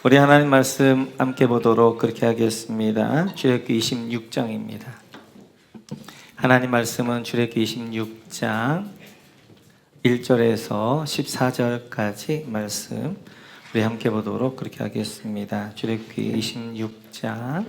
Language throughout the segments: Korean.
우리 하나님 말씀 함께 보도록 그렇게 하겠습니다. 출애굽기 26장입니다. 하나님 말씀은 출애굽기 26장 1절에서 14절까지 말씀 우리 함께 보도록 그렇게 하겠습니다. 출애굽기 26장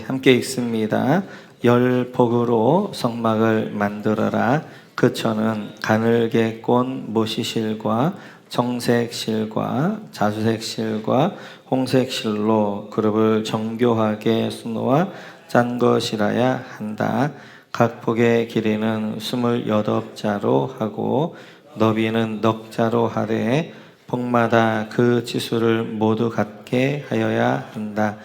함께 읽습니다. 열 복으로 성막을 만들어라. 그 천은 가늘게 꼰 모시실과 청색 실과 자주색 실과 홍색 실로 그룹을 정교하게 수놓아 짠 것이라야 한다. 각 폭의 길이는 28자로 하고 너비는 넉자로 하되 폭마다 그 치수를 모두 같게 하여야 한다.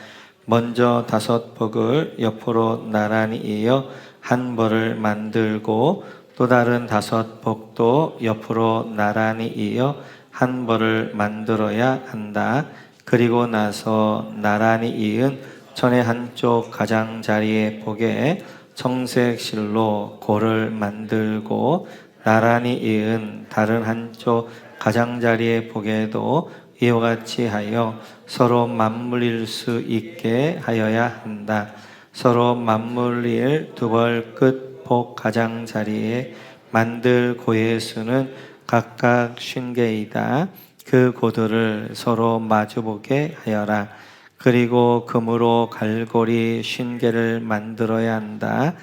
먼저 5폭을 옆으로 나란히 이어 한 벌을 만들고 또 다른 5폭도 옆으로 나란히 이어 한 벌을 만들어야 한다. 그리고 나서 나란히 이은 천의 한쪽 가장자리의 복에 청색 실로 고를 만들고 나란히 이은 다른 한쪽 가장자리의 복에도 이와 같이 하여 서로 맞물릴 수 있게 하여야 한다. 서로 맞물릴 두 벌 끝 복 가장자리에 만들 고의 수는 각각 50개이다. 그 고들을 서로 마주보게 하여라. 그리고 금으로 갈고리 50개를 만들어야 한다.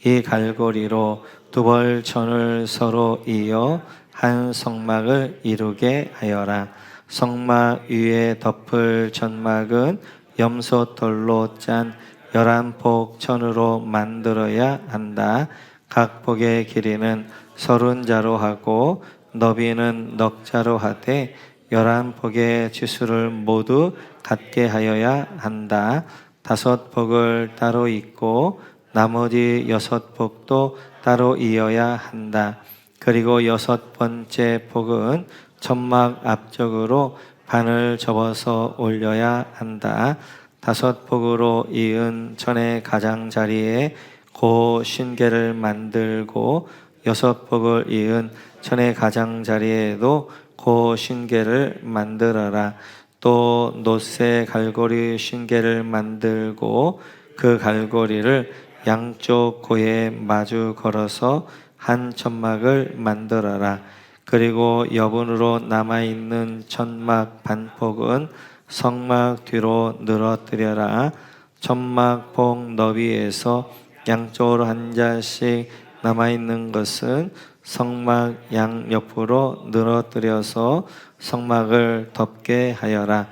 이 갈고리로 두 벌 천을 서로 이어 한 성막을 이루게 하여라. 성막 위에 덮을 천막은 염소털로 짠 11폭 천으로 만들어야 한다. 각 폭의 길이는 30자로 하고 너비는 넉자로 하되 11폭의 치수를 모두 같게 하여야 한다. 5폭을 따로 잇고 나머지 6폭도 따로 이어야 한다. 그리고 6번째 폭은 천막 앞쪽으로 반을 접어서 올려야 한다. 5폭으로 이은 천의 가장자리에 고 50개를 만들고 6폭을 이은 천의 가장자리에도 고 50개를 만들어라. 또 놋새 갈고리 50개를 만들고 그 갈고리를 양쪽 고에 마주 걸어서 한 천막을 만들어라. 그리고 여분으로 남아있는 천막 반폭은 성막 뒤로 늘어뜨려라. 천막 폭 너비에서 양쪽으로 한 자씩 남아있는 것은 성막 양옆으로 늘어뜨려서 성막을 덮게 하여라.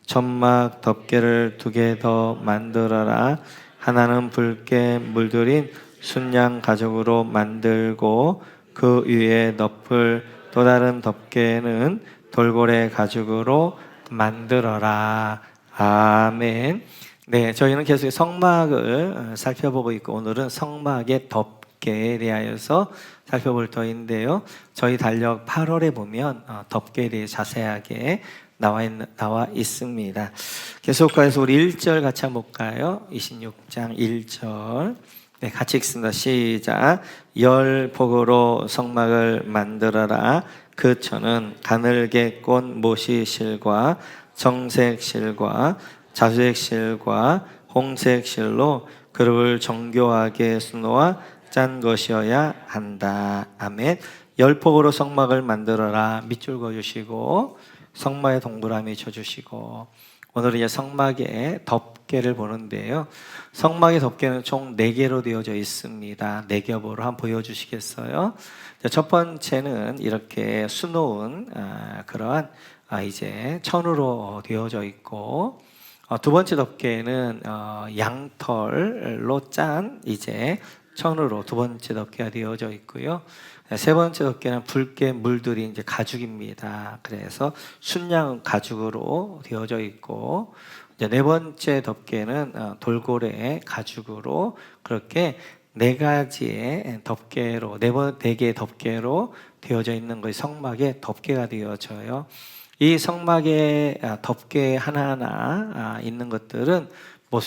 천막 덮개를 2개 더 만들어라. 하나는 붉게 물들인 순양 가죽으로 만들고 그 위에 덮을 또 다른 덮개는 돌고래 가죽으로 만들어라. 아멘. 네, 저희는 계속 성막을 살펴보고 있고 오늘은 성막의 덮개에 대하여서 살펴볼 터인데요. 저희 달력 8월에 보면 덮개에 대해 자세하게 나와 있습니다. 계속해서 우리 1절 같이 한번 볼까요? 26장 1절. 네, 같이 읽습니다. 시작. 열 복으로 성막을 만들어라. 그 천은 가늘게 꼰 모시실과 정색 실과 자주색 실과 홍색 실로 그룹을 정교하게 수놓아 짠 것이어야 한다. 아멘. 열 폭으로 성막을 만들어라. 밑줄 그어주시고 성막에 동그라미 쳐주시고 오늘은 이제 성막의 덮개를 보는데요. 성막의 덮개는 총 4개로 되어져 있습니다. 4겹으로 한번 보여주시겠어요? 첫 번째는 이렇게 수놓은 그러한 이제 천으로 되어져 있고 두 번째 덮개는 양털로 짠 이제 천으로 두 번째 덮개가 되어져 있고요. 세 번째 덮개는 붉게 물들인 이제 가죽입니다. 그래서 순양 가죽으로 되어져 있고 이제 네 번째 덮개는 돌고래 가죽으로 그렇게 4가지의 덮개로 4개의 덮개로 되어져 있는 것이 성막의 덮개가 되어져요. 이 성막의 덮개 하나하나 있는 것들은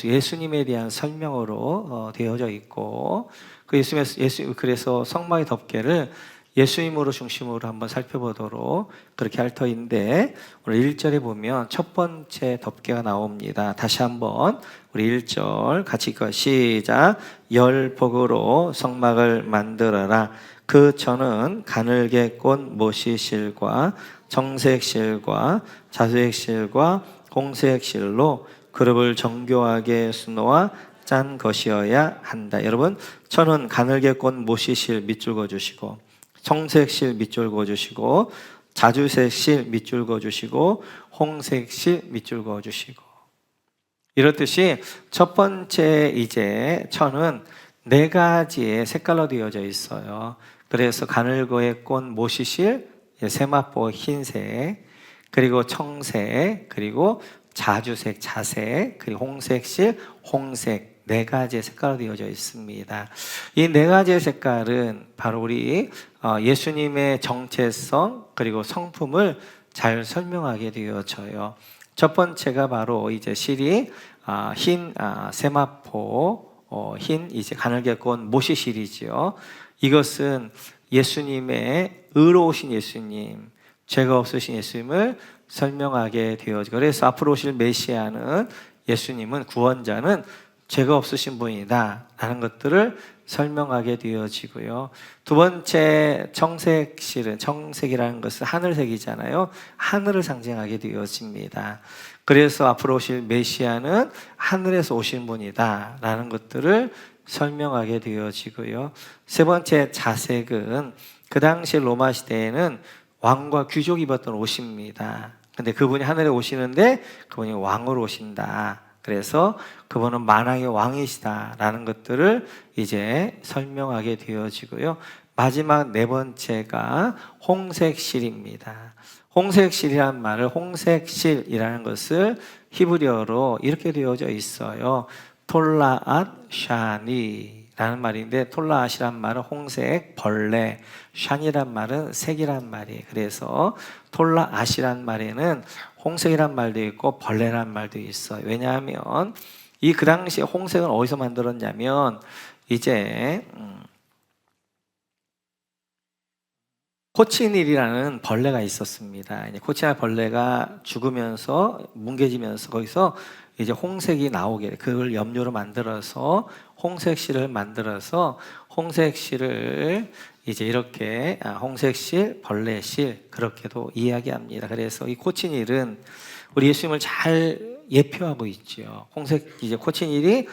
예수님에 대한 설명으로 되어져 있고 그래서 성막의 덮개를 예수님으로 중심으로 한번 살펴보도록 그렇게 할 터인데, 오늘 1절에 보면 첫 번째 덮개가 나옵니다. 다시 한번 우리 1절 같이 읽어 시작. 열복으로 성막을 만들어라. 그 천은 가늘게 꼰 모시실과 청색실과 자색실과 홍색실로 그룹을 정교하게 수놓아 짠 것이어야 한다. 여러분, 천은 가늘게 꼰 모시실 밑줄 그어주시고, 청색실 밑줄 그어주시고, 자주색실 밑줄 그어주시고, 홍색실 밑줄 그어주시고. 이렇듯이 첫 번째 이제 천은 4가지의 색깔로 되어져 있어요. 그래서 가늘게 꼰 모시실, 세마포 흰색, 그리고 청색, 그리고 자주색, 자색, 그리고 홍색실, 홍색, 4가지의 색깔로 되어져 있습니다. 이 4가지의 색깔은 바로 우리 예수님의 정체성 그리고 성품을 잘 설명하게 되어져요. 첫 번째가 바로 이제 실이 흰 세마포, 흰 이제 가늘게 꼰 모시실이지요. 이것은 예수님의 의로우신 예수님, 죄가 없으신 예수님을 설명하게 되어지고, 그래서 앞으로 오실 메시아는, 예수님은, 구원자는 죄가 없으신 분이다 라는 것들을 설명하게 되어지고요. 두 번째 청색실은, 청색이라는 것은 하늘색이잖아요. 하늘을 상징하게 되어집니다. 그래서 앞으로 오실 메시아는 하늘에서 오신 분이다 라는 것들을 설명하게 되어지고요. 세 번째 자색은 그 당시 로마 시대에는 왕과 귀족이 입었던 옷입니다. 근데 그분이 하늘에 오시는데 그분이 왕으로 오신다. 그래서 그분은 만왕의 왕이시다라는 것들을 이제 설명하게 되어지고요. 마지막 4번째가 홍색실입니다. 홍색실이란 말을, 홍색실이라는 것을 히브리어로 이렇게 되어져 있어요. 톨라앗 샤니 라는 말인데, 톨라앗이란 말은 홍색, 벌레, 샨이란 말은 색이란 말이에요. 그래서 톨라앗이란 말에는 홍색이란 말도 있고 벌레란 말도 있어요. 왜냐하면 이 그 당시에 홍색은 어디서 만들었냐면, 이제 코치닐이라는 벌레가 있었습니다. 코치닐 벌레가 죽으면서 뭉개지면서 거기서 이제 홍색이 나오게, 그걸 염료로 만들어서 홍색실을 만들어서, 홍색실을 이제 이렇게 홍색실, 벌레실 그렇게도 이야기합니다. 그래서 이 코치닐은 우리 예수님을 잘 예표하고 있죠. 홍색 이제 코치닐이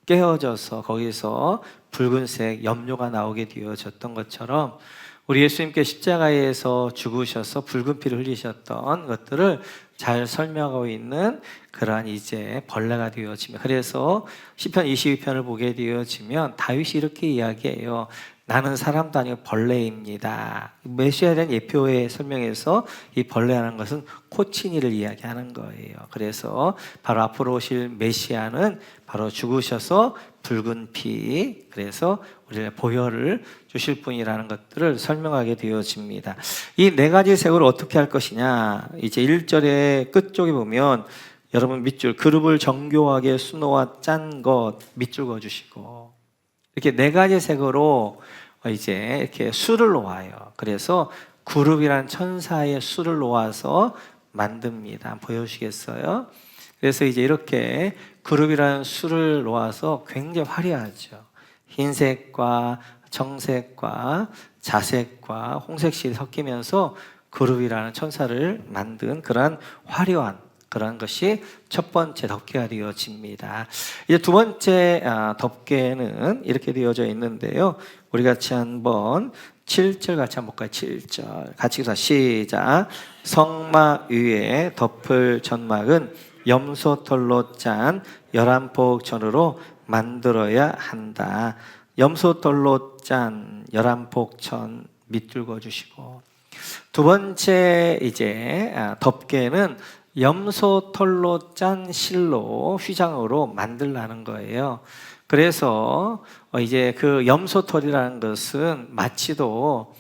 깨어져서 거기서 붉은색 염료가 나오게 되어졌던 것처럼, 우리 예수님께 십자가에서 죽으셔서 붉은 피를 흘리셨던 것들을 잘 설명하고 있는 그러한 이제 벌레가 되어지면, 그래서 시편 22편을 보게 되어지면 다윗이 이렇게 이야기해요. 나는 사람도 아니고 벌레입니다. 메시아에 대한 예표의 설명에서 이 벌레라는 것은 코치니를 이야기하는 거예요. 그래서 바로 앞으로 오실 메시아는 바로 죽으셔서 붉은 피, 그래서 우리의 보혈을 주실 분이라는 것들을 설명하게 되어집니다. 이 4가지 색으로 어떻게 할 것이냐, 이제 1절의 끝쪽에 보면 여러분 밑줄, 그룹을 정교하게 수놓아 짠 것 밑줄 그어주시고, 이렇게 4가지 색으로 이제 이렇게 수를 놓아요. 그래서 그룹이란 천사의 수를 놓아서 만듭니다. 보여주시겠어요? 그래서 이제 이렇게 그룹이라는 수를 놓아서 굉장히 화려하죠. 흰색과 청색과 자색과 홍색실이 섞이면서 그룹이라는 천사를 만든 그러한 화려한 그런 것이 첫 번째 덮개가 되어집니다. 이제 두 번째 덮개는 이렇게 되어져 있는데요. 우리 같이 한번 7절 같이 한번 볼까요? 7절 같이 시작. 성막 위에 덮을 천막은 염소털로 짠 11폭 천으로 만들어야 한다. 염소털로 짠 11폭 천 밑줄 그어주시고, 두 번째 이제 덮개는 염소털로 짠 실로 휘장으로 만들라는 거예요. 그래서 이제 그 염소털이라는 것은 마치도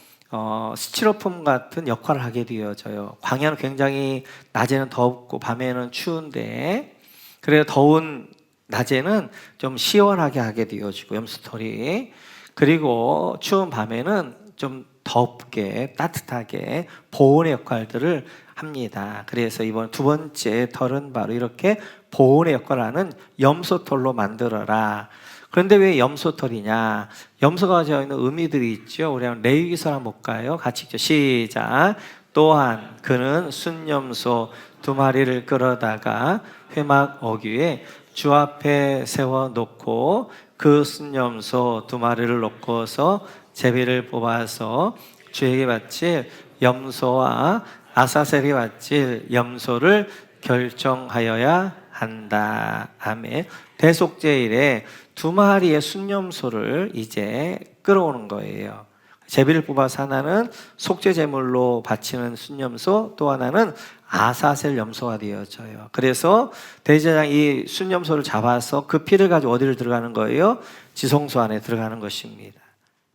스티로폼 같은 역할을 하게 되어져요. 광야는 굉장히 낮에는 덥고 밤에는 추운데, 그래서 더운 낮에는 좀 시원하게 하게 되어지고 염소털이, 그리고 추운 밤에는 좀 덥게 따뜻하게 보온의 역할들을 합니다. 그래서 이번 두 번째 털은 바로 이렇게 보온의 역할을 하는 염소털로 만들어라. 그런데 왜 염소털이냐? 염소가 가지고 있는 의미들이 있죠. 우리 한번 레위기서 한번 볼까요? 같이 읽죠. 시작. 또한 그는 순염소 2마리를 끌어다가 회막 어귀에 주 앞에 세워놓고 그 순염소 2마리를 놓고서 제비를 뽑아서 주에게 바칠 염소와 아사셀이 바칠 염소를 결정하여야 한다. 아멘. 대속제일에 2마리의 순염소를 이제 끌어오는 거예요. 제비를 뽑아서 하나는 속죄 제물로 바치는 순염소, 또 하나는 아사셀 염소가 되어져요. 그래서 대제사장이 이 순염소를 잡아서 그 피를 가지고 어디를 들어가는 거예요? 지성소 안에 들어가는 것입니다.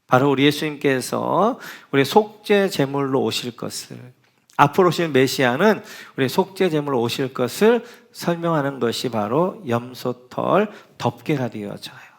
바로 우리 예수님께서 우리 속죄 제물로 오실 것을, 앞으로 오실 메시아는 우리 속죄 제물로 오실 것을 설명하는 것이 바로 염소털 덮개가 되어져요.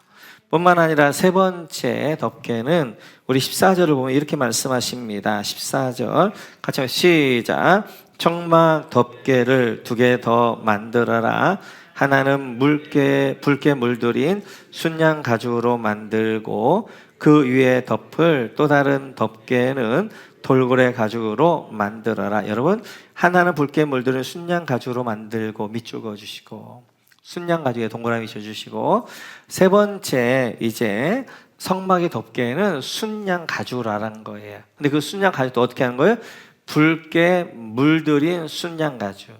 뿐만 아니라 세 번째 덮개는 우리 14절을 보면 이렇게 말씀하십니다. 14절 같이 한번 시작. 청막 덮개를 2개 더 만들어라. 하나는 붉게 물들인 순양 가죽으로 만들고 그 위에 덮을 또 다른 덮개는 돌고래 가죽으로 만들어라. 여러분, 하나는 붉게 물들인 순양 가죽으로 만들고 밑줄 그어주시고, 순양 가죽에 동그라미 쳐주시고, 세 번째 이제 성막의 덮개는 순양 가죽으로 하라는 거예요. 근데 그 순양 가죽도 어떻게 하는 거예요? 붉게 물들인 순양 가죽.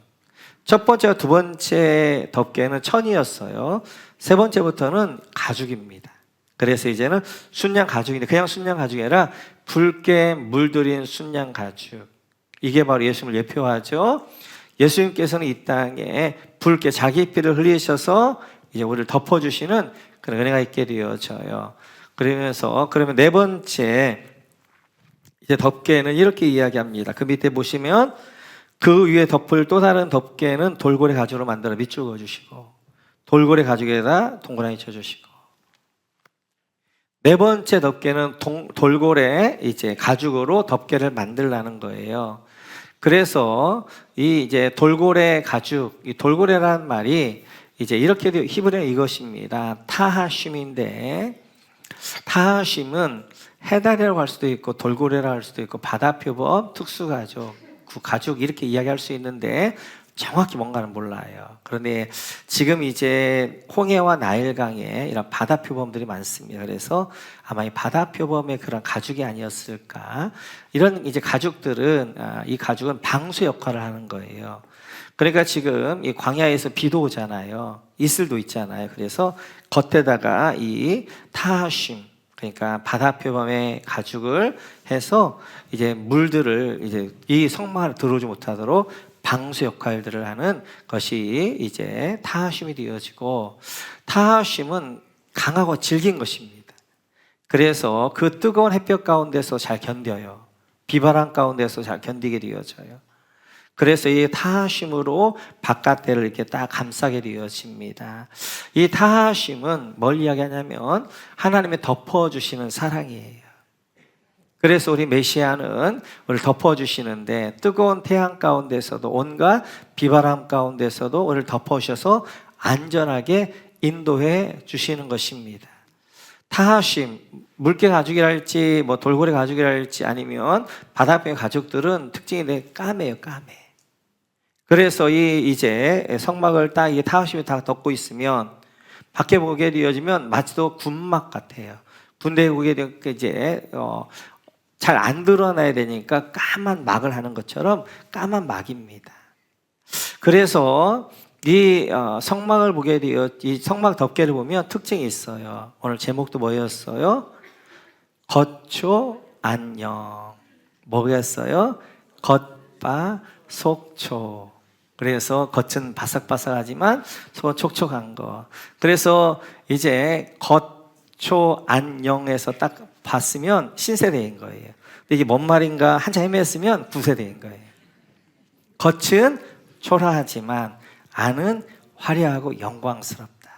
첫 번째와 두 번째 덮개는 천이었어요. 세 번째부터는 가죽입니다. 그래서 이제는 순양 가죽인데 그냥 순양 가죽이 아니라 붉게 물들인 순양 가죽. 이게 바로 예수님을 예표하죠. 예수님께서는 이 땅에 붉게 자기 피를 흘리셔서 이제 우리를 덮어주시는 그런 은혜가 있게 되어져요. 그러면 네 번째 이제 덮개는 이렇게 이야기합니다. 그 밑에 보시면 그 위에 덮을 또 다른 덮개는 돌고래 가죽으로 만들어 밑줄 그어주시고, 돌고래 가죽에다 동그라미 쳐주시고, 네 번째 덮개는 돌고래 이제 가죽으로 덮개를 만들라는 거예요. 그래서 이 이제 돌고래 가죽, 이 돌고래라는 말이 이제 이렇게 히브리어 이것입니다. 타하심인데, 타하심은 해달이라고 할 수도 있고 돌고래라고 할 수도 있고 바다표범, 특수가죽, 가죽 이렇게 이야기할 수 있는데 정확히 뭔가는 몰라요. 그런데 지금 이제 홍해와 나일강에 이런 바다표범들이 많습니다. 그래서 아마 이 바다표범의 그런 가죽이 아니었을까. 이런 이제 가죽들은, 이 가죽은 방수 역할을 하는 거예요. 그러니까 지금 이 광야에서 비도 오잖아요. 이슬도 있잖아요. 그래서 겉에다가 이 타하심, 그러니까 바다표범의 가죽을 해서 이제 물들을 이제 이 성막을 들어오지 못하도록 방수 역할들을 하는 것이 이제 타하심이 되어지고, 타하심은 강하고 질긴 것입니다. 그래서 그 뜨거운 햇볕 가운데서 잘 견뎌요. 비바람 가운데서 잘 견디게 되어져요. 그래서 이 타하심으로 바깥대를 이렇게 딱 감싸게 되어집니다. 이 타하심은 뭘 이야기하냐면 하나님의 덮어주시는 사랑이에요. 그래서 우리 메시아는 우리를 덮어주시는데 뜨거운 태양 가운데서도 온갖 비바람 가운데서도 우리를 덮어주셔서 안전하게 인도해 주시는 것입니다. 타하심, 물개 가죽이랄지 뭐 돌고래 가죽이랄지 아니면 바다병 가죽들은 특징이 까매요, 까매. 그래서 이제 성막을 딱 이 타하심이 다 덮고 있으면 밖에 보게 되어지면 마치도 군막 같아요. 군대에 보게 되면 이제 잘 안 드러나야 되니까 까만 막을 하는 것처럼 까만 막입니다. 그래서 이 성막을 보게 되어 이 성막 덮개를 보면 특징이 있어요. 오늘 제목도 뭐였어요? 겉초 안녕. 뭐겠어요? 겉바 속초. 그래서 겉은 바삭바삭하지만 속은 촉촉한 거. 그래서 이제 겉초 안녕에서 딱 봤으면 신세대인 거예요. 근데 이게 뭔 말인가 한참 헤맸으면 구세대인 거예요. 겉은 초라하지만 안은 화려하고 영광스럽다.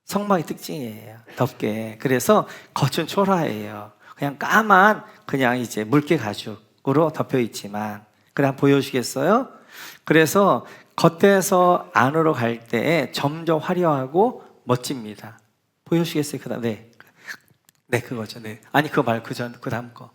성막의 특징이에요. 덮개. 그래서 겉은 초라해요. 그냥 까만 그냥 이제 물개 가죽으로 덮여 있지만, 그냥 보여주시겠어요? 그래서 겉에서 안으로 갈 때 점점 화려하고 멋집니다. 보여주시겠어요? 그다음 네 그거죠. 네 아니 그거 말고 그 다음 거.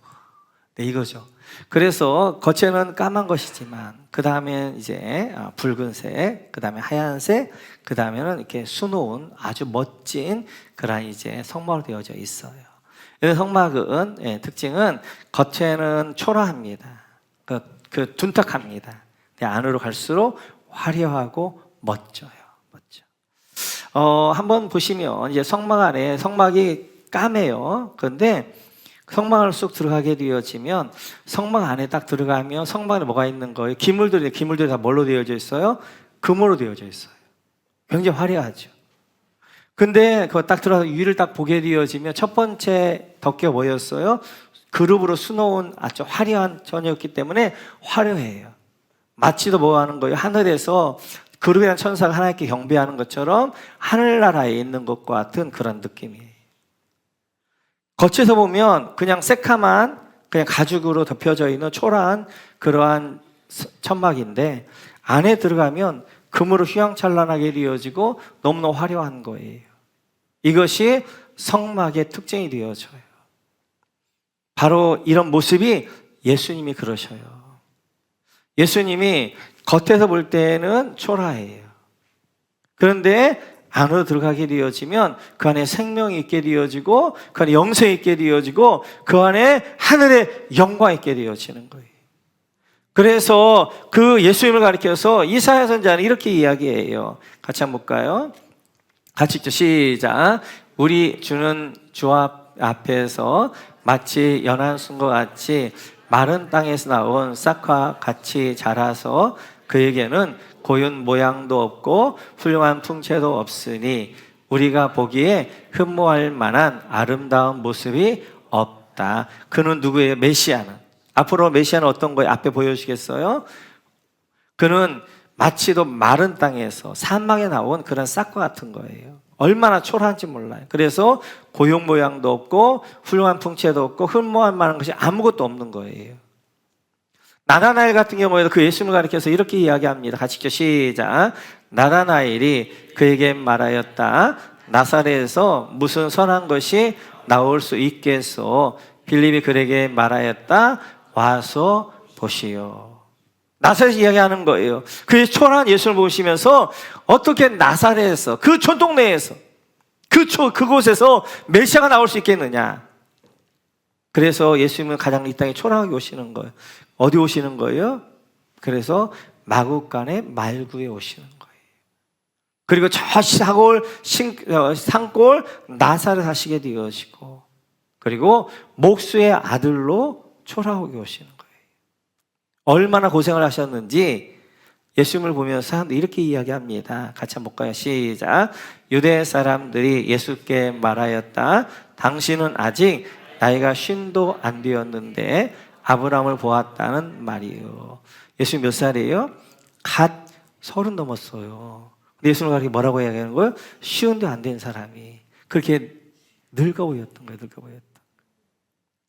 네 이거죠. 그래서 겉에는 까만 것이지만 그 다음에 이제 붉은색, 그 다음에 하얀색, 그 다음에는 이렇게 수놓은 아주 멋진 그런 이제 성막으로 되어져 있어요. 이 성막은 특징은 겉에는 초라합니다. 그 둔탁합니다. 안으로 갈수록 화려하고 멋져요. 한번 보시면 이제 성막 안에 성막이 까매요. 그런데 성막을 쑥 들어가게 되어지면 성막 안에 딱 들어가면 성막 안에 뭐가 있는 거예요? 기물들이 다 뭘로 되어져 있어요? 금으로 되어져 있어요. 굉장히 화려하죠. 근데 그거 딱 들어가서 위를 딱 보게 되어지면 첫 번째 덮개 뭐였어요? 그룹으로 수놓은 아주 화려한 전이었기 때문에 화려해요. 마치도 뭐 하는 거예요? 하늘에서 그룹이라는 천사가 하나님께 경배하는 것처럼 하늘나라에 있는 것과 같은 그런 느낌이에요. 겉에서 보면 그냥 새카만 그냥 가죽으로 덮여져 있는 초라한 그러한 천막인데 안에 들어가면 금으로 휘황찬란하게 되어지고 너무나 화려한 거예요. 이것이 성막의 특징이 되어져요. 바로 이런 모습이 예수님이 그러셔요. 예수님이 겉에서 볼 때는 초라해요. 그런데 안으로 들어가게 되어지면 그 안에 생명이 있게 되어지고 그 안에 영생이 있게 되어지고 그 안에 하늘의 영광이 있게 되어지는 거예요. 그래서 그 예수님을 가리켜서 이사야 선지자는 이렇게 이야기해요. 같이 한번 볼까요? 같이 읽죠. 시작. 우리 주는 주 앞에서 마치 연한 순과 같이 마른 땅에서 나온 싹과 같이 자라서 그에게는 고운 모양도 없고 훌륭한 풍채도 없으니 우리가 보기에 흠모할 만한 아름다운 모습이 없다. 그는 누구예요? 메시아는. 앞으로 메시아는 어떤 거예요? 앞에 보여주시겠어요? 그는 마치도 마른 땅에서 사막에 나온 그런 싹과 같은 거예요. 얼마나 초라한지 몰라요. 그래서 고용 모양도 없고 훌륭한 풍채도 없고 흠모할 만한 것이 아무것도 없는 거예요. 나다나엘 같은 경우에도 그 예수님을 가리켜서 이렇게 이야기합니다. 같이 읽죠. 시작. 나다나엘이 그에게 말하였다. 나사렛에서 무슨 선한 것이 나올 수 있겠소? 빌립이 그에게 말하였다. 와서 보시오. 나사렛에서 이야기하는 거예요. 그 초라한 예수를 보시면서 어떻게 나사렛에서 그 촌동네에서 그곳에서 메시아가 나올 수 있겠느냐. 그래서 예수님은 가장 이 땅에 초라하게 오시는 거예요. 어디 오시는 거예요? 그래서 마구간의 말구에 오시는 거예요. 그리고 저 산골 나사렛 하시게 되어지고 그리고 목수의 아들로 초라하게 오시는 거예요. 얼마나 고생을 하셨는지 예수님을 보면서 사람들이 이렇게 이야기합니다. 같이 한번 볼까요? 시작. 유대 사람들이 예수께 말하였다. 당신은 아직 나이가 50도 안 되었는데 아브라함을 보았다는 말이에요. 예수님 몇 살이에요? 갓 30 넘었어요. 근데 예수님을 가리켜 뭐라고 이야기하는 거예요? 50도 안 된 사람이 그렇게 늙어 보였던 거예요. 늙어 보였던.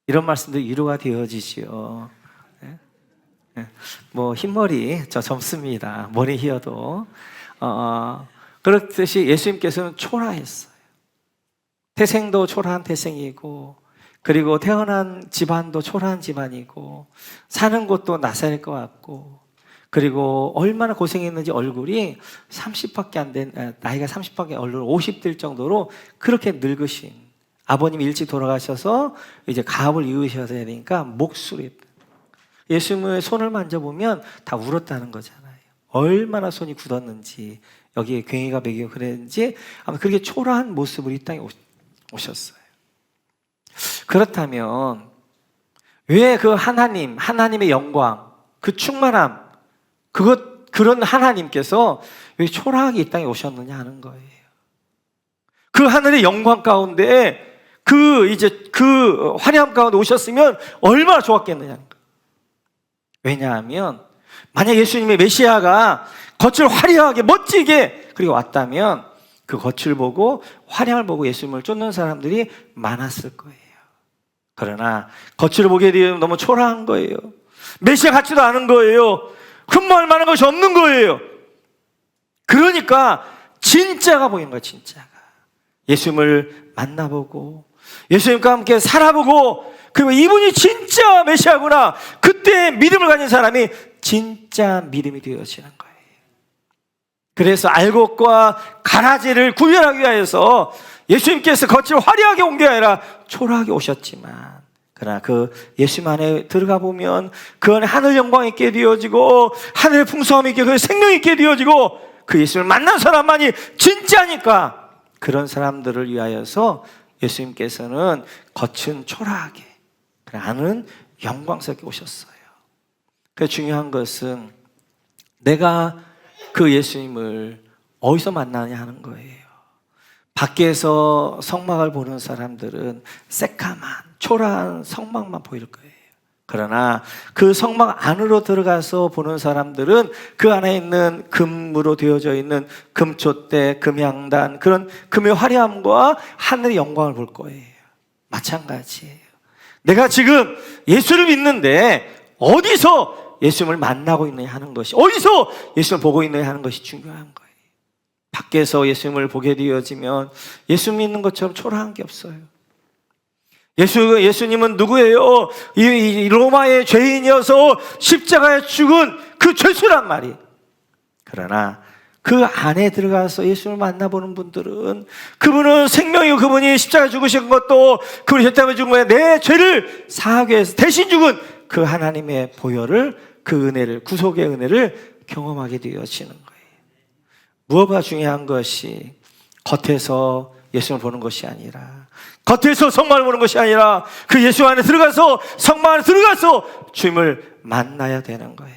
이런 말씀도 위로가 되어지지요. 네? 네. 뭐 흰머리 저 젊습니다. 머리 휘어도 그렇듯이 예수님께서는 초라했어요. 태생도 초라한 태생이고 그리고 태어난 집안도 초라한 집안이고 사는 곳도 나사렛 것 같고 그리고 얼마나 고생했는지 얼굴이 30밖에 안 된 나이가 30밖에 얼굴 50될 정도로 그렇게 늙으신 아버님이 일찍 돌아가셔서 이제 가업을 이으셔야 되니까 목술이 예수님의 손을 만져보면 다 울었다는 거잖아요. 얼마나 손이 굳었는지 여기에 괭이가 매기고 그랬는지 아마 그렇게 초라한 모습으로 이 땅에 오셨어요. 그렇다면 왜 그 하나님의 영광, 그 충만함, 그런 하나님께서 왜 초라하게 이 땅에 오셨느냐 하는 거예요. 그 하늘의 영광 가운데 그 화려함 가운데 오셨으면 얼마나 좋았겠느냐. 왜냐하면 만약 예수님의 메시아가 겉을 화려하게 멋지게 그리고 왔다면 그 겉을 보고 화려함을 보고 예수님을 쫓는 사람들이 많았을 거예요. 그러나 겉으로 보기에 되면 너무 초라한 거예요. 메시아 같지도 않은 거예요. 흠모할 만한 것이 없는 거예요. 그러니까 진짜가 보이는 거예요. 진짜가. 예수님을 만나보고 예수님과 함께 살아보고, 그리고 이분이 진짜 메시아구나, 그때 믿음을 가진 사람이 진짜 믿음이 되어지는 거예요. 그래서 알곡과 가라지를 구별하기 위해서 예수님께서 겉을 화려하게 온 게 아니라 초라하게 오셨지만, 그러나 그 예수님 안에 들어가 보면 그 안에 하늘 영광이 있게 되어지고 하늘의 풍성함이 있게, 그 생명이 있게 되어지고, 그 예수님을 만난 사람만이 진짜니까 그런 사람들을 위하여서 예수님께서는 겉은 초라하게, 안은 영광스럽게 오셨어요. 그 중요한 것은 내가 그 예수님을 어디서 만나냐 하는 거예요. 밖에서 성막을 보는 사람들은 새까만 초라한 성막만 보일 거예요. 그러나 그 성막 안으로 들어가서 보는 사람들은 그 안에 있는 금으로 되어져 있는 금촛대, 금향단, 그런 금의 화려함과 하늘의 영광을 볼 거예요. 마찬가지예요. 내가 지금 예수를 믿는데 어디서 예수님을 만나고 있느냐 하는 것이, 어디서 예수님을 보고 있느냐 하는 것이 중요한 거예요. 밖에서 예수님을 보게 되어지면 예수 믿는 것처럼 초라한 게 없어요. 예수님은 누구예요? 이 로마의 죄인이어서 십자가에 죽은 그 죄수란 말이. 그러나 그 안에 들어가서 예수님을 만나보는 분들은, 그분은 생명이고 그분이 십자가에 죽으신 것도 그분이 죄 때문에 죽은 거예요. 내 죄를 사하기 위해서 대신 죽은 그 하나님의 보혈을, 그 은혜를, 구속의 은혜를 경험하게 되어지는 거예요. 무엇보다 중요한 것이 겉에서 예수님을 보는 것이 아니라, 겉에서 성막을 보는 것이 아니라 그 예수 안에 들어가서, 성막 안에 들어가서 주님을 만나야 되는 거예요.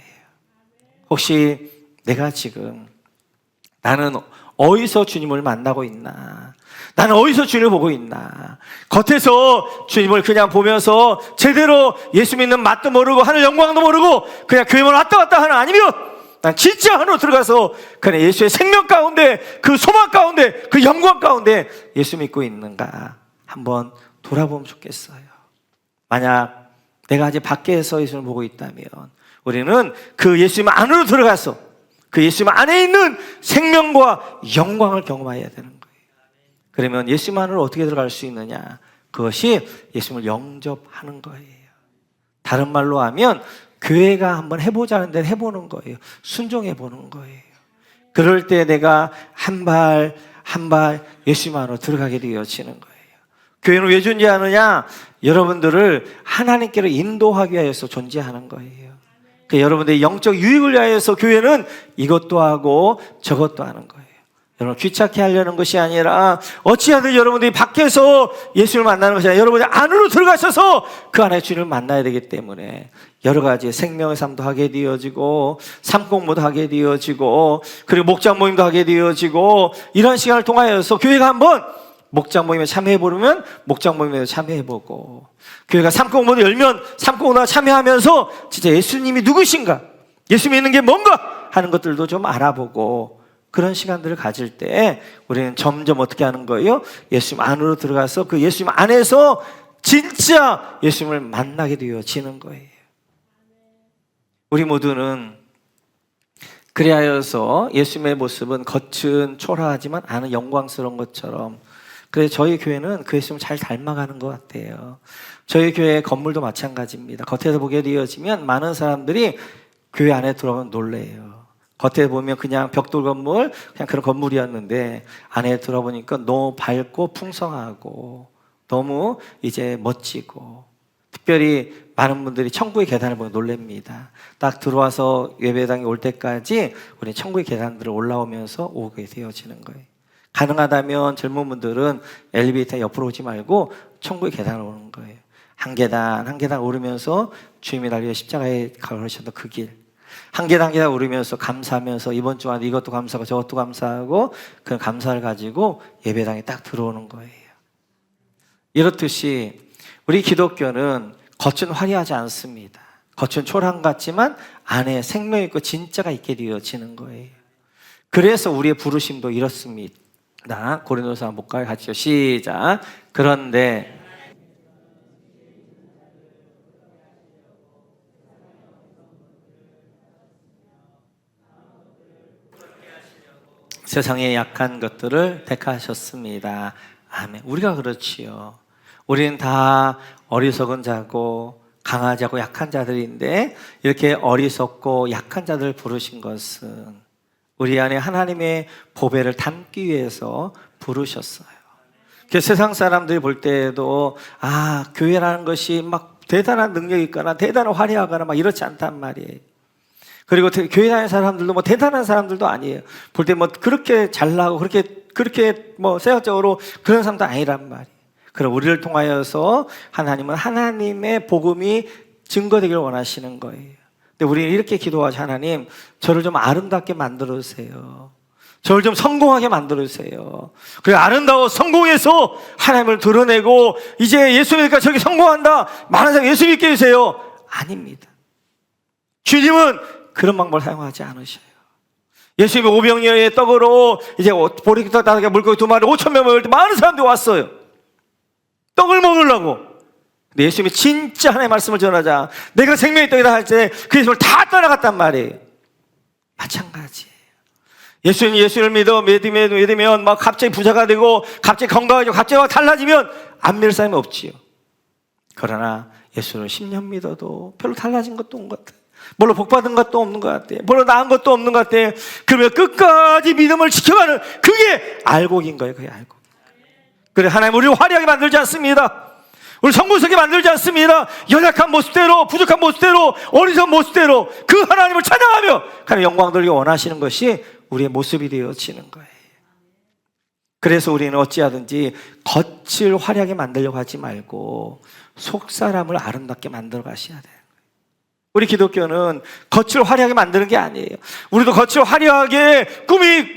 혹시 내가 지금, 나는 어디서 주님을 만나고 있나? 나는 어디서 주님을 보고 있나? 겉에서 주님을 그냥 보면서 제대로 예수 믿는 맛도 모르고 하늘 영광도 모르고 그냥 교회만 왔다 갔다 하나? 아니면 난 진짜 안으로 들어가서 그냥 예수의 생명 가운데, 그 소망 가운데, 그 영광 가운데 예수 믿고 있는가 한번 돌아보면 좋겠어요. 만약 내가 아직 밖에서 예수를 보고 있다면 우리는 그 예수님 안으로 들어가서 그 예수님 안에 있는 생명과 영광을 경험해야 되는 거예요. 그러면 예수님 안으로 어떻게 들어갈 수 있느냐? 그것이 예수님을 영접하는 거예요. 다른 말로 하면 교회가 한번 해보자는 데는 해보는 거예요. 순종해보는 거예요. 그럴 때 내가 한 발 한 발 예수님 안으로 들어가게 되어지는 거예요. 교회는 왜 존재하느냐? 여러분들을 하나님께로 인도하기 위해서 존재하는 거예요. 그러니까 여러분들의 영적 유익을 위해서 교회는 이것도 하고 저것도 하는 거예요. 여러분 귀찮게 하려는 것이 아니라, 어찌하든 여러분들이 밖에서 예수를 만나는 것이 아니라 여러분이 안으로 들어가셔서 그 안에 주님을 만나야 되기 때문에 여러 가지 생명의 삶도 하게 되어지고, 삶공부도 하게 되어지고, 그리고 목장 모임도 하게 되어지고, 이런 시간을 통하여서 교회가 한번 목장 모임에 참여해보면 목장 모임에 참여해보고, 교회가 삶공부를 열면 삶공부나 참여하면서 진짜 예수님이 누구신가, 예수 믿는 게 뭔가 하는 것들도 좀 알아보고, 그런 시간들을 가질 때 우리는 점점 어떻게 하는 거예요? 예수님 안으로 들어가서 그 예수님 안에서 진짜 예수님을 만나게 되어지는 거예요. 우리 모두는 그리하여서 예수님의 모습은 겉은 초라하지만 안은 영광스러운 것처럼, 그래서 저희 교회는 그 예수님을 잘 닮아가는 것 같아요. 저희 교회 건물도 마찬가지입니다. 겉에서 보게 되어지면 많은 사람들이 교회 안에 들어가면 놀래요. 겉에 보면 그냥 벽돌 건물, 그냥 그런 건물이었는데 안에 들어보니까 너무 밝고 풍성하고 너무 이제 멋지고, 특별히 많은 분들이 천국의 계단을 보고 놀랍니다. 딱 들어와서 예배당에 올 때까지 우리 천국의 계단들을 올라오면서 오게 되어지는 거예요. 가능하다면 젊은 분들은 엘리베이터 옆으로 오지 말고 천국의 계단을 오는 거예요. 한 계단 한 계단 오르면서 주님이 날 위해 십자가에 걸으셨던 그 길, 한 계단 한 계단 오르면서 감사하면서 이번 주 안에 이것도 감사하고 저것도 감사하고 그 감사를 가지고 예배당에 딱 들어오는 거예요. 이렇듯이 우리 기독교는 겉은 화려하지 않습니다. 겉은 초라한 것 같지만 안에 생명 있고 진짜가 있게 되어지는 거예요. 그래서 우리의 부르심도 이렇습니다. 고린도서 볼까요? 같이요. 시작. 그런데 세상의 약한 것들을 택하셨습니다. 아멘. 우리가 그렇지요. 우리는 다 어리석은 자고 강하자고 약한 자들인데 이렇게 어리석고 약한 자들을 부르신 것은 우리 안에 하나님의 보배를 담기 위해서 부르셨어요. 세상 사람들이 볼 때에도 교회라는 것이 막 대단한 능력이 있거나 대단한 화려하거나 막 이렇지 않단 말이에요. 그리고 교회 다니는 사람들도 뭐 대단한 사람들도 아니에요. 볼 때 뭐 그렇게 잘나고 그렇게 뭐 세상적으로 그런 사람도 아니란 말이에요. 그럼 우리를 통하여서 하나님은 하나님의 복음이 증거되기를 원하시는 거예요. 근데 우리는 이렇게 기도하죠. 하나님, 저를 좀 아름답게 만들어 주세요. 저를 좀 성공하게 만들어 주세요. 그래, 아름다워 성공해서 하나님을 드러내고 이제 예수 믿으니까 저기 성공한다, 많은 사람 예수 믿게 해주세요. 아닙니다. 주님은 그런 방법을 사용하지 않으셔요. 예수님이 오병이어의 떡으로 이제 보리떡 5개, 물고기 2마리 5,000명 먹을 때 많은 사람들이 왔어요. 떡을 먹으려고. 근데 예수님이 진짜 하나님의 말씀을 전하자 내가 생명의 떡이다 할 때 그 예수님을 다 따라갔단 말이에요. 마찬가지예요. 예수를 믿으면 막 갑자기 부자가 되고 갑자기 건강해지고 갑자기 막 달라지면 안 믿을 사람이 없지요. 그러나 예수를 10년 믿어도 별로 달라진 것도 없는 것 같아요. 별로 복받은 것도 없는 것 같아요. 별로 나은 것도 없는 것 같아요. 그러면 끝까지 믿음을 지켜가는 그게 알곡인 거예요. 그게 알곡. 그래, 하나님 우리를 화려하게 만들지 않습니다. 우리 성공스럽게 만들지 않습니다. 연약한 모습대로, 부족한 모습대로, 어리석은 모습대로 그 하나님을 찬양하며 하나님 영광 돌리기 원하시는 것이 우리의 모습이 되어지는 거예요. 그래서 우리는 어찌하든지 겉을 화려하게 만들려고 하지 말고 속 사람을 아름답게 만들어 가셔야 돼요. 우리 기독교는 겉을 화려하게 만드는 게 아니에요. 우리도 겉을 화려하게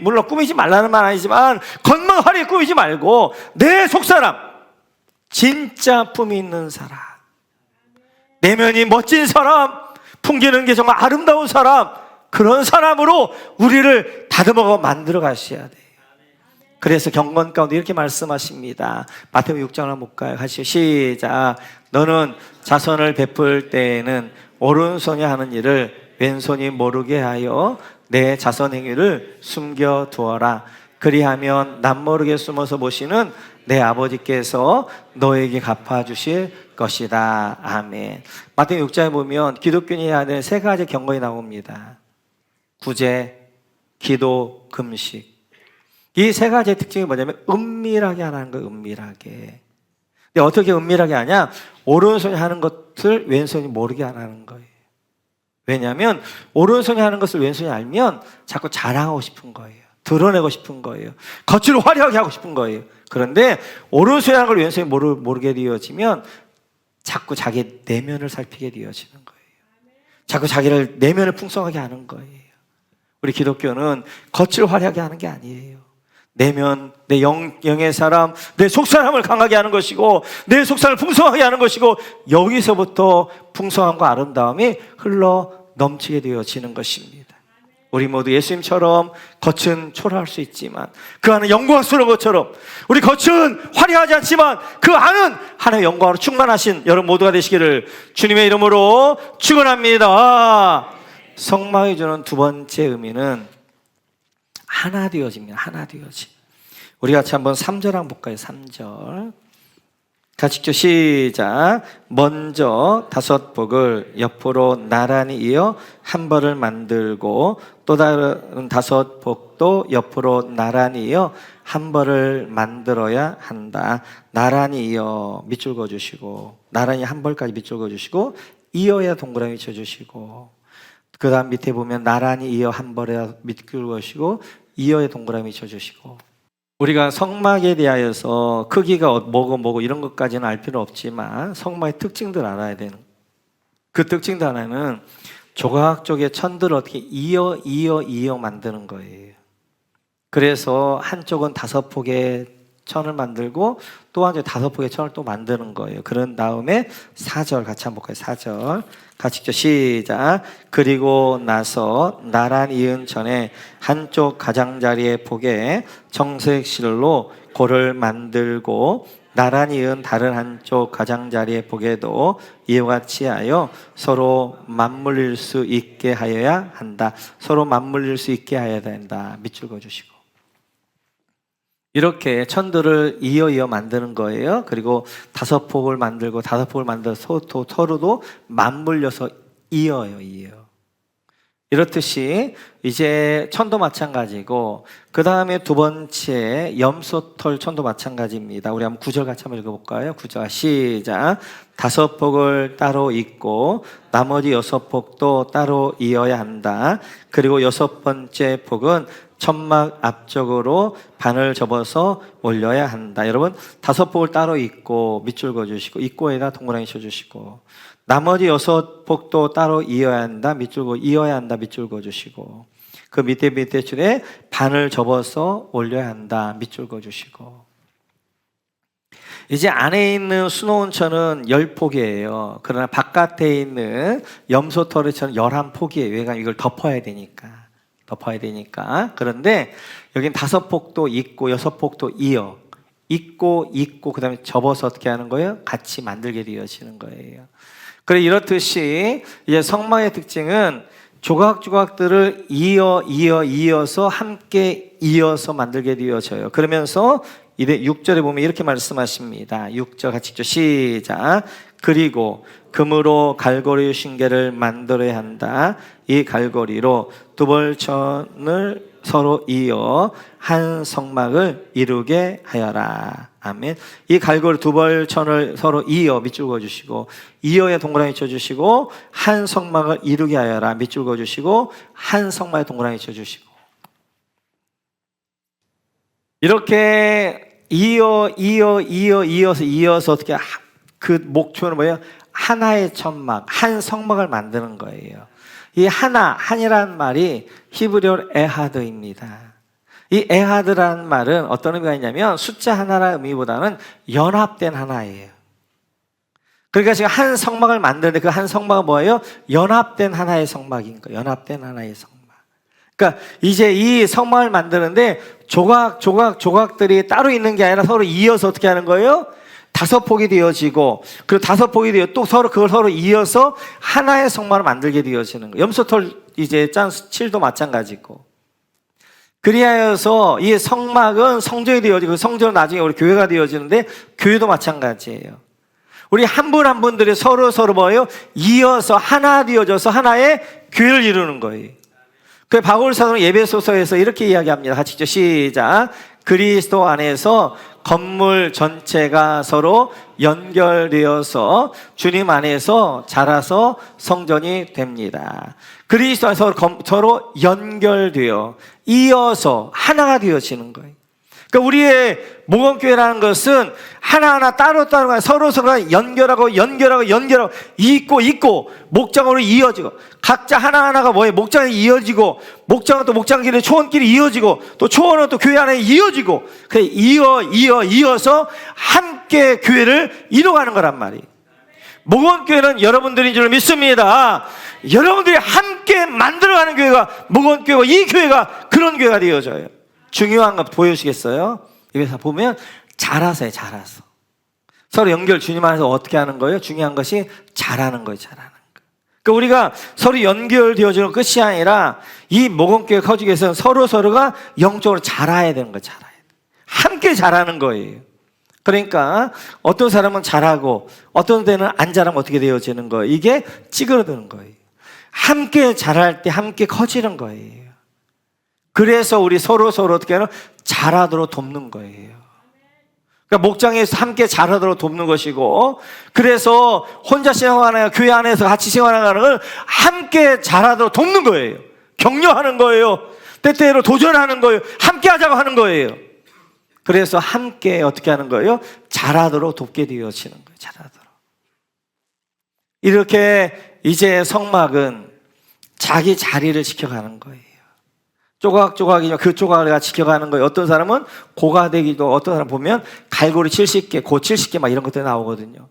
물론 꾸미지 말라는 말 아니지만 겉만 화려하게 꾸미지 말고 내 속사람, 진짜 품이 있는 사람, 내면이 멋진 사람, 풍기는 게 정말 아름다운 사람, 그런 사람으로 우리를 다듬어 만들어 가셔야 돼요. 그래서 경건 가운데 이렇게 말씀하십니다. 마태복음 6장 한번 볼까요? 같이 시작. 너는 자선을 베풀 때에는 오른손이 하는 일을 왼손이 모르게 하여 내 자선 행위를 숨겨두어라. 그리하면 남모르게 숨어서 보시는 내 아버지께서 너에게 갚아주실 것이다. 아멘. 마태복음 6장에 보면 기독교인이 해야 되는 3가지 경건이 나옵니다. 구제, 기도, 금식. 이 3가지의 특징이 뭐냐면 은밀하게 하는 거예요. 은밀하게. 근데 어떻게 은밀하게 하냐? 오른손이 하는 것을 왼손이 모르게 하는 거예요. 왜냐하면 오른손이 하는 것을 왼손이 알면 자꾸 자랑하고 싶은 거예요. 드러내고 싶은 거예요. 겉으로 화려하게 하고 싶은 거예요. 그런데 오른손이 하는 걸 왼손이 모르게 되어지면 자꾸 자기 내면을 살피게 되어지는 거예요. 자꾸 자기를 내면을 풍성하게 하는 거예요. 우리 기독교는 겉을 화려하게 하는 게 아니에요. 내면, 내 영의 사람, 내 속사람을 강하게 하는 것이고 내 속사람을 풍성하게 하는 것이고 여기서부터 풍성함과 아름다움이 흘러 넘치게 되어지는 것입니다. 우리 모두 예수님처럼 겉은 초라할 수 있지만 그 안은 영광스러운 것처럼 우리 겉은 화려하지 않지만 그 안은 하나님의 영광으로 충만하신 여러분 모두가 되시기를 주님의 이름으로 축원합니다. 성막이 주는 2번째 의미는 하나 되어집니다. 하나 되어짐. 우리 같이 한번 3절 한번 볼까요? 3절. 같이 읽죠. 시작. 먼저 5복을 옆으로 나란히 이어 한 벌을 만들고 또 다른 5복도 옆으로 나란히 이어 한 벌을 만들어야 한다. 나란히 이어 밑줄 그어주시고 나란히 한 벌까지 밑줄 그어주시고 이어야 동그라미 쳐주시고 그 다음 밑에 보면 나란히 이어 한 벌에 밑줄 그으시고 이어에 동그라미 쳐주시고 우리가 성막에 대하여서 크기가 뭐고 이런 것까지는 알 필요 없지만 성막의 특징들 알아야 되는 그 특징들 하나는 조각조개 천들을 어떻게 이어 만드는 거예요. 그래서 한쪽은 5폭의 천을 만들고 또 한쪽 5폭의 천을 또 만드는 거예요. 그런 다음에 4절 같이 한번 볼까요? 4절 같이 읽죠. 시작. 그리고 나서 나란히 이은 천에 한쪽 가장자리의 폭에 청색 실로 고를 만들고 나란히 이은 다른 한쪽 가장자리의 폭에도 이와 같이 하여 서로 맞물릴 수 있게 하여야 한다. 서로 맞물릴 수 있게 하여야 된다. 밑줄 그어주시고 이렇게 천들을 이어 만드는 거예요. 그리고 5폭을 만들고 5폭을 만들어서 서로도 맞물려서 이어요. 이렇듯이 이제 천도 마찬가지고, 그 다음에 두 번째 염소털 천도 마찬가지입니다. 우리 한번 9절 같이 한번 읽어볼까요? 9절 시작. 5폭을 따로 잇고 나머지 6폭도 따로 이어야 한다. 그리고 6번째 폭은 천막 앞쪽으로 반을 접어서 올려야 한다. 여러분, 5폭을 따로 잇고 밑줄 그어주시고, 잇고에다 동그라미 쳐주시고, 나머지 6폭도 따로 이어야 한다. 이어야 한다. 밑줄 그어주시고, 그 밑에 줄에 반을 접어서 올려야 한다. 밑줄 그어주시고. 이제 안에 있는 수놓은 천은 10폭이에요. 그러나 바깥에 있는 염소털의 천은 11폭이에요. 왜냐하면 이걸 덮어야 되니까. 그런데 여긴 5폭도 있고 6폭도 있고 그 다음에 접어서 어떻게 하는 거예요? 같이 만들게 되어지는 거예요. 그래, 이렇듯이 이제 성막의 특징은 조각조각들을 이어서 함께 이어서 만들게 되어져요. 그러면서 6절에 보면 이렇게 말씀하십니다. 6절 같이 읽죠. 시작. 그리고 금으로 갈고리 신계를 만들어야 한다. 이 갈고리로 두벌천을 서로 이어 한 성막을 이루게 하여라. 아멘. 이 갈고리 두벌천을 서로 이어 밑줄 그어주시고, 이어에 동그라미 쳐주시고, 한 성막을 이루게 하여라. 밑줄 그어주시고, 한 성막에 동그라미 쳐주시고, 이렇게 이어서 어떻게, 그 목표는 뭐예요? 하나의 천막, 한 성막을 만드는 거예요. 이 한이라는 말이 히브리어로 에하드입니다. 이 에하드라는 말은 어떤 의미가 있냐면 숫자 하나라는 의미보다는 연합된 하나예요. 그러니까 지금 한 성막을 만드는데 그 한 성막은 뭐예요? 연합된 하나의 성막인 거예요. 연합된 하나의 성막. 그러니까 이제 이 성막을 만드는데 조각들이 따로 있는 게 아니라 서로 이어서 어떻게 하는 거예요? 5폭이 되어지고, 그리고 5폭이 되어 또 그걸 서로 이어서 하나의 성막을 만들게 되어지는 거예요. 염소털 이제 짠 7도 마찬가지고. 그리하여서 이 성막은 성전이 되어지고, 성전은 나중에 우리 교회가 되어지는데, 교회도 마찬가지예요. 우리 한 분 한 분들이 서로 뭐예요? 이어서 하나 되어져서 하나의 교회를 이루는 거예요. 그 바울 사도는 에베소서에서 이렇게 이야기합니다. 같이 읽죠. 시작. 그리스도 안에서 건물 전체가 서로 연결되어서 주님 안에서 자라서 성전이 됩니다. 그리스도 안에서 서로 연결되어 이어서 하나가 되어지는 거예요. 그러니까 우리의 모건교회라는 것은 하나하나 따로따로 서로서로 연결하고 있고 목장으로 이어지고, 각자 하나하나가 뭐예요? 목장이 이어지고, 목장은 또 목장끼리 초원끼리 이어지고, 또 초원은 또 교회 안에 이어지고, 그래 이어서 함께 교회를 이뤄가는 거란 말이에요. 모건교회는 여러분들인 줄 믿습니다. 여러분들이 함께 만들어가는 교회가 모건교회고, 이 교회가 그런 교회가 되어져요. 중요한 거 보여주시겠어요? 여기서 보면 잘라서 서로 연결, 주님 안에서 어떻게 하는 거예요? 중요한 것이 잘하는 거예요. 그러니까 우리가 서로 연결되어지는 끝이 아니라 이 모건교회 커지기 위해서는 서로가 영적으로 자라야 되는 거예요. 함께 자라는 거예요. 그러니까 어떤 사람은 잘하고 어떤 데는 안 잘하면 어떻게 되어지는 거예요? 이게 찌그러드는 거예요. 함께 자랄 때 함께 커지는 거예요. 그래서 우리 서로 어떻게 하는? 자라도록 돕는 거예요. 그러니까 목장에서 함께 자라도록 돕는 것이고, 그래서 혼자 생활하는, 교회 안에서 같이 생활하는 걸 함께 자라도록 돕는 거예요. 격려하는 거예요. 때때로 도전하는 거예요. 함께 하자고 하는 거예요. 그래서 함께 어떻게 하는 거예요? 자라도록 돕게 되어지는 거예요. 자라도록. 이렇게 이제 성막은 자기 자리를 지켜가는 거예요. 조각이죠. 그 조각을 지켜가는 거예요. 어떤 사람은 고가 되기도, 어떤 사람 보면 갈고리 70개, 고 70개 막 이런 것들이 나오거든요.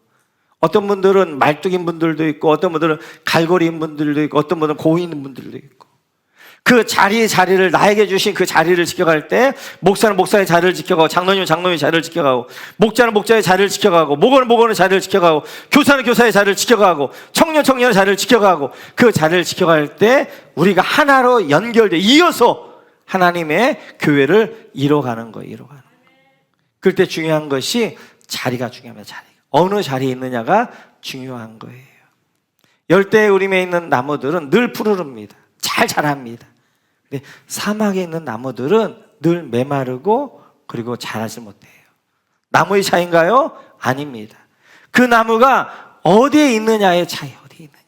어떤 분들은 말뚝인 분들도 있고, 어떤 분들은 갈고리인 분들도 있고, 어떤 분들은 고인 분들도 있고. 그 자리를 나에게 주신 그 자리를 지켜갈 때, 목사는 목사의 자리를 지켜가고, 장로님은 장로님의 자리를 지켜가고, 목자는 목자의 자리를 지켜가고, 목원은 자리를 지켜가고, 교사는 교사의 자리를 지켜가고, 청년의 자리를 지켜가고, 그 자리를 지켜갈 때 우리가 하나로 연결돼 이어서 하나님의 교회를 이뤄가는 거예요. 그럴 때 중요한 것이 자리가 중요합니다. 자리가. 어느 자리에 있느냐가 중요한 거예요. 열대의 우림에 있는 나무들은 늘 푸르릅니다. 잘 자랍니다. 근데 사막에 있는 나무들은 늘 메마르고 그리고 자라지 못해요. 나무의 차이인가요? 아닙니다. 그 나무가 어디에 있느냐의 차이. 어디에 있느냐.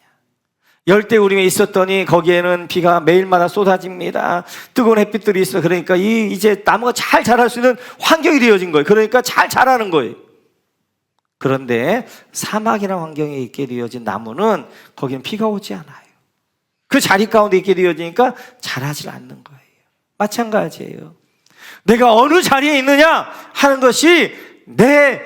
열대 우림에 있었더니 거기에는 비가 매일마다 쏟아집니다. 뜨거운 햇빛들이 있어. 그러니까 이제 나무가 잘 자랄 수 있는 환경이 되어진 거예요. 그러니까 잘 자라는 거예요. 그런데 사막이나 환경에 있게 되어진 나무는 거기는 비가 오지 않아요. 그 자리 가운데 있게 되어지니까 자라질 않는 거예요. 마찬가지예요. 내가 어느 자리에 있느냐 하는 것이 내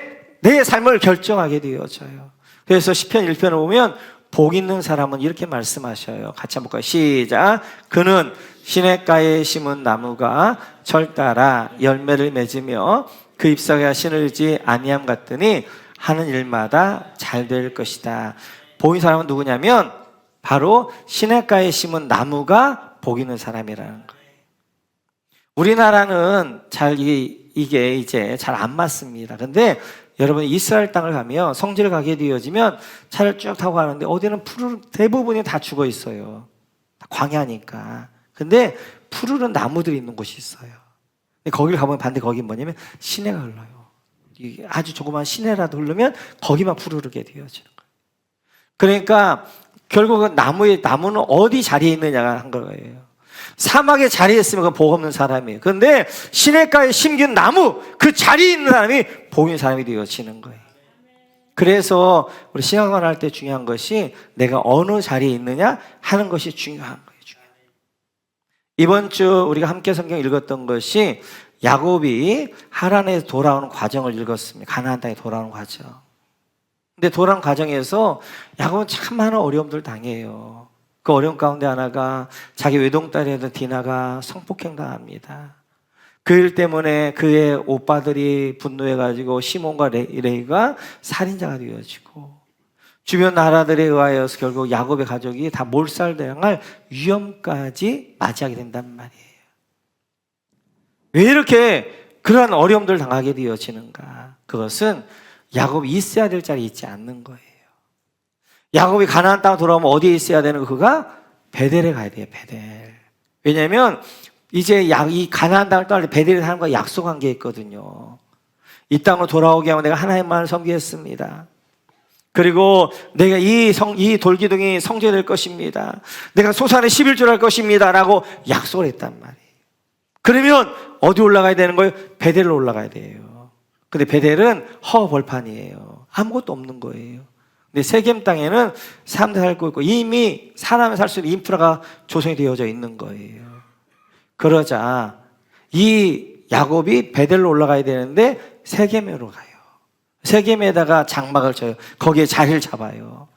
삶을 결정하게 되어져요. 그래서 시편 1편을 보면 복 있는 사람은 이렇게 말씀하셔요. 같이 한번 볼까요? 시작. 그는 시냇가에 심은 나무가 절 따라 열매를 맺으며 그 잎사귀가 시늘지 아니함 같더니 하는 일마다 잘 될 것이다. 복 있는 사람은 누구냐면 바로 시냇가에 심은 나무가 복 있는 사람이라는 거예요. 우리나라는 이게 이제 잘 안 맞습니다. 근데 여러분 이스라엘 땅을 가면 성지를 가게 되어지면 차를 쭉 타고 가는데 어디는 대부분이 다 죽어 있어요. 광야니까. 근데 푸르른 나무들이 있는 곳이 있어요. 근데 거기를 가보면 반대 거기 뭐냐면 시내가 흘러요. 아주 조그만 시내라도 흐르면 거기만 푸르르게 되어지는 거예요. 그러니까 결국은 나무는 어디 자리에 있느냐가 한 거예요. 사막에 자리에 있으면 그건 복 없는 사람이에요. 그런데 시냇가에 심긴 나무 그 자리에 있는 사람이 복 있는 사람이 되어지는 거예요. 그래서 우리 신앙생활 할 때 중요한 것이 내가 어느 자리에 있느냐 하는 것이 중요한 거예요. 이번 주 우리가 함께 성경 읽었던 것이 야곱이 하란에서 돌아오는 과정을 읽었습니다. 가나안 땅에 돌아오는 과정. 근데 돌아오는 과정에서 야곱은 참 많은 어려움들 당해요. 그 어려움 가운데 하나가 자기 외동딸이었던 디나가 성폭행 당합니다. 그 일 때문에 그의 오빠들이 분노해가지고 시몬과 레이가 살인자가 되어지고 주변 나라들에 의하여서 결국 야곱의 가족이 다 몰살당할 위험까지 맞이하게 된단 말이에요. 왜 이렇게 그러한 어려움들을 당하게 되어지는가? 그것은 야곱이 있어야 될 자리에 있지 않는 거예요. 야곱이 가나안 땅 돌아오면 어디에 있어야 되는 그가 베델에 가야 돼요. 베델. 왜냐하면 이제 이 가나안 땅을 떠날 때 베델에 사는 거와 약속한 게 있거든요. 이 땅으로 돌아오게 하면 내가 하나님만을 섬기겠습니다. 그리고 내가 이 돌기둥이 성전될 것입니다. 내가 소산의 11조를 할 것입니다. 라고 약속을 했단 말이에요. 그러면 어디 올라가야 되는 거예요? 베델로 올라가야 돼요. 근데 베델은 허벌판이에요. 아무것도 없는 거예요. 근데 세겜 땅에는 사람들이 살고 있고 이미 사람이 살 수 있는 인프라가 조성이 되어져 있는 거예요. 그러자 이 야곱이 베델로 올라가야 되는데 세겜으로 가요. 세겜에다가 장막을 쳐요. 거기에 자리를 잡아요.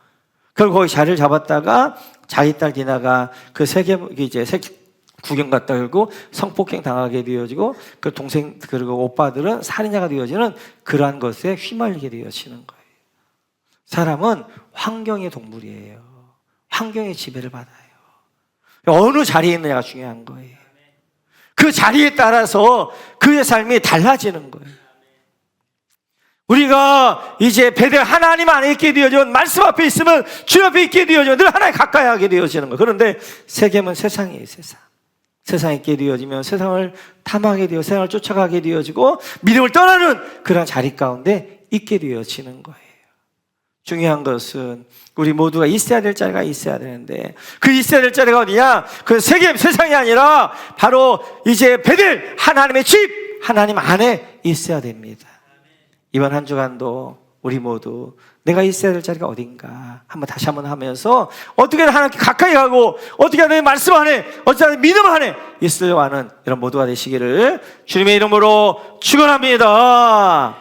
그리고 거기 자리를 잡았다가 자기 딸 디나가 그 세겜 이제 구경 갔다 오고 성폭행 당하게 되어지고 그 동생 그리고 오빠들은 살인자가 되어지는 그러한 것에 휘말리게 되어지는 거예요. 사람은 환경의 동물이에요. 환경의 지배를 받아요. 어느 자리에 있느냐가 중요한 거예요. 그 자리에 따라서 그의 삶이 달라지는 거예요. 우리가 이제 베델 하나님 안에 있게 되어져 말씀 앞에 있으면 주 앞에 있게 되어져 늘 하나님 가까이 하게 되어지는 거예요. 그런데 세겜은 세상이에요. 세상에 있게 되어지면 세상을 탐하게 되어 세상을 쫓아가게 되어지고 믿음을 떠나는 그런 자리 가운데 있게 되어지는 거예요. 중요한 것은 우리 모두가 있어야 될 자리가 있어야 되는데 그 있어야 될 자리가 어디냐? 그 세상이 아니라 바로 이제 베델 하나님의 집 하나님 안에 있어야 됩니다. 이번 한 주간도 우리 모두 내가 있어야 될 자리가 어딘가 다시 한번 하면서 어떻게 하나님께 가까이 가고 어떻게 하나님 말씀 안에 어떻게 하나님 믿음 안에 있으려고 하는 이런 모두가 되시기를 주님의 이름으로 축원합니다.